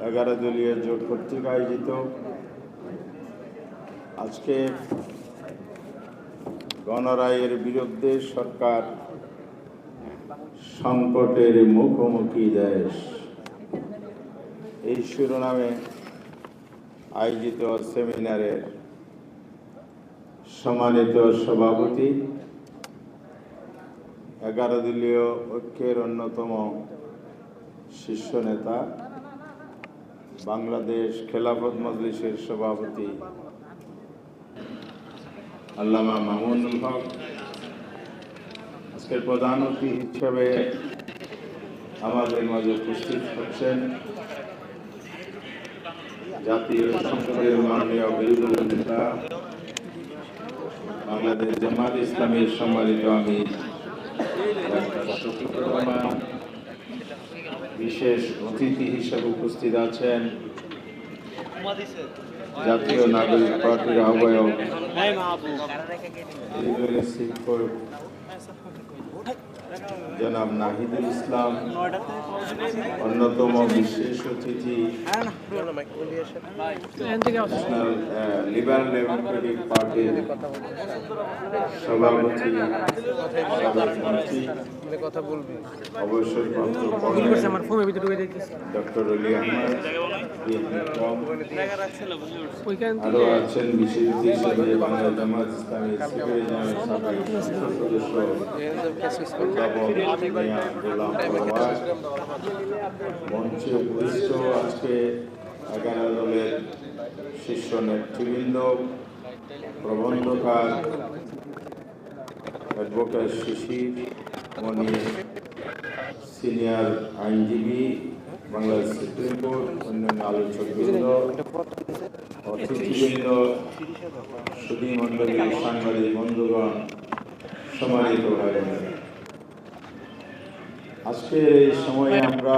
11 দলীয় জোট কর্তৃক আয়োজিত আজকে গণরায়ের বিরুদ্ধে সরকার সংকটের মুখোমুখি দেশ এই শিরোনামে আয়োজিত সেমিনারের সম্মানিত সভাপতি 11 দলীয় ঐক্যের অন্যতম শীর্ষ নেতা বাংলাদেশ খেলাফত মজলিসের সভাপতি আল্লামা মামুনুল হক, আজকের প্রধান অতিথি হিসেবে আমাদের মাঝে উপস্থিত হচ্ছেন জাতীয় সংসদের মাননীয় বিরোধী দলের নেতা বাংলাদেশ জামাত ইসলামীর সম্মানিত আমির ডাক্তার শফিকুর রহমান, বিশেষ অতিথি হিসেবে উপস্থিত আছেন জাতীয় নাগরিক পার্টির আহ্বায়ক জনাব নাহিদুল ইসলাম, অন্যতম বিশেষ অতিথি ন্যাশনাল লিবারেল ডেমোক্রেটিক পার্টির সভাপতি অবসরপ্রাপ্ত ডক্টর অলি আহমদ, আরও আছেন বিশেষ অতিথি হিসেবে বাংলা জামাত ইসলামী সেক্রেটারি জেনারেল সদস্য মঞ্চে উপস্থিত আজকে 11 দলের শীর্ষ নেতৃবৃন্দ, প্রবন্ধকার অ্যাডভোকেট শিশির মনির, সিনিয়র আইনজীবী বাংলাদেশ সুপ্রিম কোর্ট, অন্যান্য আলোচকবৃন্দ, অতিথিবৃন্দ, সুধীমণ্ডলী, সাংবাদিক বন্ধুগণ, সম্মানিত ভাই, আজকে এই সময়ে আমরা